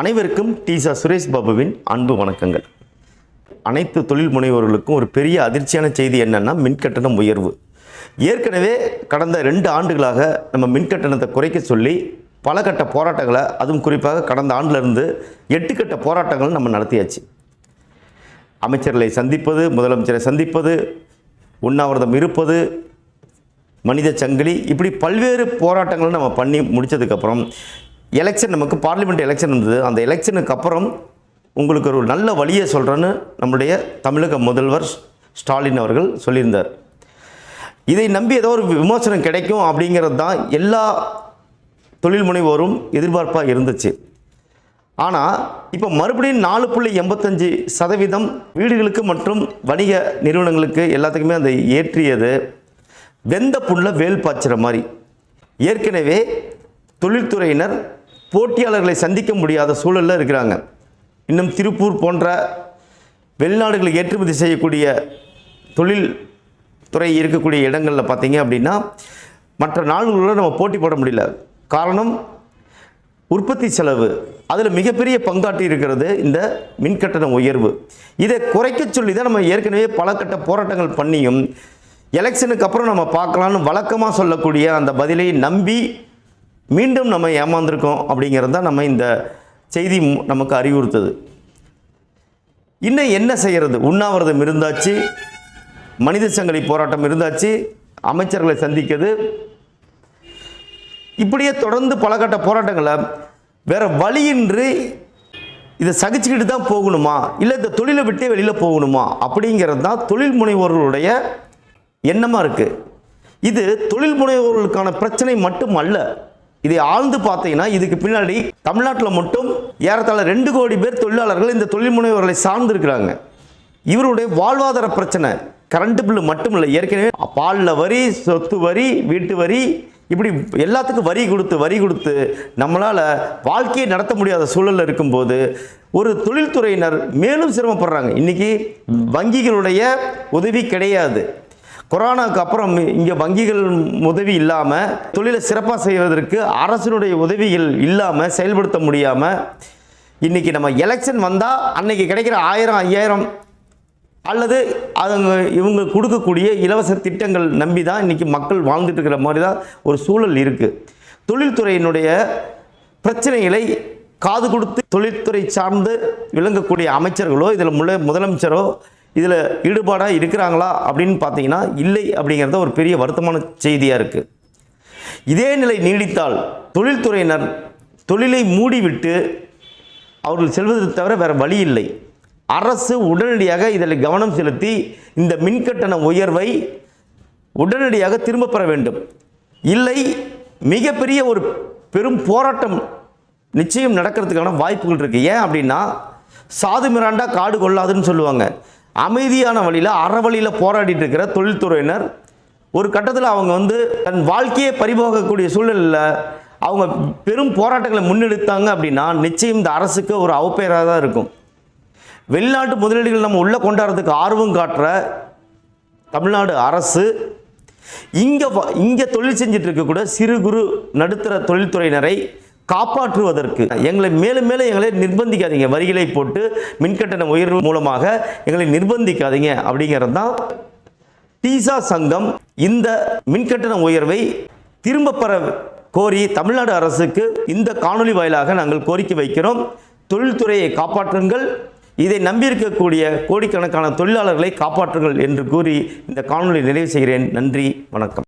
அனைவருக்கும் டீசா சுரேஷ் பாபுவின் அன்பு வணக்கங்கள். அனைத்து தொழில் முனைவோர்களுக்கும் ஒரு பெரிய அதிர்ச்சியான செய்தி என்னென்னா, மின்கட்டணம் உயர்வு. ஏற்கனவே கடந்த 2 ஆண்டுகளாக நம்ம மின்கட்டணத்தை குறைக்க சொல்லி பல கட்ட போராட்டங்களை, அதுவும் குறிப்பாக கடந்த ஆண்டிலிருந்து 8 கட்ட போராட்டங்கள் நம்ம நடத்தியாச்சு. அமைச்சர்களை சந்திப்பது, முதலமைச்சரை சந்திப்பது, உண்ணாவிரதம் இருப்பது, மனித சங்கிலி, இப்படி பல்வேறு போராட்டங்களை நம்ம பண்ணி முடித்ததுக்கப்புறம் எலெக்ஷன், நமக்கு பார்லிமெண்ட் எலெக்ஷன் இருந்தது. அந்த எலெக்ஷனுக்கு அப்புறம் உங்களுக்கு ஒரு நல்ல வழியை சொல்கிறேன்னு நம்முடைய தமிழக முதல்வர் ஸ்டாலின் அவர்கள் சொல்லியிருந்தார். இதை நம்பி ஏதோ ஒரு விமோசனம் கிடைக்கும் அப்படிங்கிறது தான் எல்லா தொழில் முனைவோரும் எதிர்பார்ப்பாக இருந்துச்சு. ஆனால் இப்போ மறுபடியும் 4.85% வீடுகளுக்கு மற்றும் வணிக நிறுவனங்களுக்கு எல்லாத்துக்குமே அதை ஏற்றியது வெந்த புல்ல வேல் பாய்ச்சுற மாதிரி. ஏற்கனவே தொழில்துறையினர் போட்டியாளர்களை சந்திக்க முடியாத சூழலில் இருக்கிறாங்க. இன்னும் திருப்பூர் போன்ற வெளிநாடுகளுக்கு ஏற்றுமதி செய்யக்கூடிய தொழில் துறை இருக்கக்கூடிய இடங்களில் பார்த்தீங்க அப்படின்னா மற்ற நாடுகளோடு நம்ம போட்டி போட முடியல. காரணம், உற்பத்தி செலவு அதில் மிகப்பெரிய பங்காற்றி இருக்கிறது இந்த மின்கட்டண உயர்வு. இதை குறைக்க சொல்லி தான் நம்ம ஏற்கனவே பல கட்ட போராட்டங்கள் பண்ணியும் எலெக்ஷனுக்கு அப்புறம் நம்ம பார்க்கலான்னு வழக்கமாக சொல்லக்கூடிய அந்த பதிலை நம்பி மீண்டும் நம்ம ஏமாந்துருக்கோம் அப்படிங்கிறது தான் நம்ம இந்த செய்தி நமக்கு அறிவுறுத்துது. இன்னும் என்ன செய்கிறது? உண்ணாவிரதம் இருந்தாச்சு, மனித சங்கிலி போராட்டம் இருந்தாச்சு, அமைச்சர்களை சந்திக்கிறது, இப்படியே தொடர்ந்து பல கட்ட போராட்டங்களை வேறு வழியின்றி இதை சகிச்சுக்கிட்டு தான் போகணுமா, இல்லை இந்த தொழிலை விட்டே வெளியில் போகணுமா அப்படிங்கிறது தான் தொழில் முனைவோர்களுடைய எண்ணமாக இருக்குது. இது தொழில் முனைவோர்களுக்கான பிரச்சனை மட்டும் அல்ல. இதை ஆழ்ந்து பார்த்தீங்கன்னா இதுக்கு பின்னாடி தமிழ்நாட்டில் மட்டும் ஏறத்தாழ 2 கோடி பேர் தொழிலாளர்கள் இந்த தொழில் முனைவோர்களை சார்ந்திருக்கிறாங்க. இவருடைய வாழ்வாதார பிரச்சனை கரண்ட் பில்லு மட்டும் இல்லை, ஏற்கனவே பாலில் வரி, சொத்து வரி, வீட்டு வரி, இப்படி எல்லாத்துக்கும் வரி கொடுத்து நம்மளால் வாழ்க்கையை நடத்த முடியாத சூழலில் இருக்கும்போது ஒரு தொழில்துறையினர் மேலும் சிரமப்படுறாங்க. இன்றைக்கி வங்கிகளுடைய உதவி கிடையாது. கொரோனாவுக்கு அப்புறம் இங்கே வங்கிகள் உதவி இல்லாமல், தொழிலை சிறப்பாக செய்வதற்கு அரசினுடைய உதவிகள் இல்லாமல் செயல்படுத்த முடியாமல், இன்றைக்கி நம்ம எலெக்ஷன் வந்தால் அன்றைக்கி கிடைக்கிற 1000, 5000 அல்லது இவங்க கொடுக்கக்கூடிய இலவச திட்டங்கள் நம்பி தான் இன்றைக்கி மக்கள் வாழ்ந்துட்டு இருக்கிற மாதிரி தான் ஒரு சூழல் இருக்குது. தொழில்துறையினுடைய பிரச்சனைகளை காது கொடுத்து தொழில்துறை சார்ந்து விளங்கக்கூடிய அமைச்சர்களோ இதில் முதலமைச்சரோ இதில் ஈடுபாடாக இருக்கிறாங்களா அப்படின்னு பார்த்தீங்கன்னா இல்லை அப்படிங்கிறத ஒரு பெரிய வருத்தமான செய்தியாக இருக்குது. இதே நிலை நீடித்தால் தொழில்துறையினர் தொழிலை மூடிவிட்டு அவர்கள் செல்வதை தவிர வேறு வழி இல்லை. அரசு உடனடியாக இதில் கவனம் செலுத்தி இந்த மின்கட்டண உயர்வை உடனடியாக திரும்ப பெற வேண்டும். இல்லை மிகப்பெரிய ஒரு பெரும் போராட்டம் நிச்சயம் நடக்கிறதுக்கான வாய்ப்புகள் இருக்குது. ஏன் அப்படின்னா, சாது மிராண்டா காடு கொள்ளாதுன்னு சொல்லுவாங்க. அமைதியான வழியில், அறவழியில் போராடிட்டு இருக்கிற தொழில்துறையினர் ஒரு கட்டத்தில் அவங்க தன் வாழ்க்கையை பறிபோகக்கூடிய சூழலில் அவங்க பெரும் போராட்டங்களை முன்னெடுத்தாங்க அப்படின்னா நிச்சயம் இந்த அரசுக்கு ஒரு அவப்பெயராக தான் இருக்கும். வெளிநாட்டு முதலீடுகள் நம்ம உள்ளே கொண்டாடுறதுக்கு ஆர்வம் காட்டுற தமிழ்நாடு அரசு இங்கே தொழில் செஞ்சுட்டு இருக்கக்கூட சிறு குறு நடுத்தர தொழில்துறையினரை காப்பாற்றுவதற்கு எங்களை மேலும் எங்களை நிர்பந்திக்காதீங்க, வரிகளை போட்டு மின்கட்டண உயர்வு மூலமாக எங்களை நிர்பந்திக்காதீங்க அப்படிங்கிறது தான் டீசா சங்கம் இந்த மின்கட்டண உயர்வை திரும்ப பெற கோரி தமிழ்நாடு அரசுக்கு இந்த காணொலி வாயிலாக நாங்கள் கோரிக்கை வைக்கிறோம். தொழில்துறையை காப்பாற்றுங்கள், இதை நம்பியிருக்கக்கூடிய கோடிக்கணக்கான தொழிலாளர்களை காப்பாற்றுங்கள் என்று கூறி இந்த காணொலி நிறைவு செய்கிறேன். நன்றி, வணக்கம்.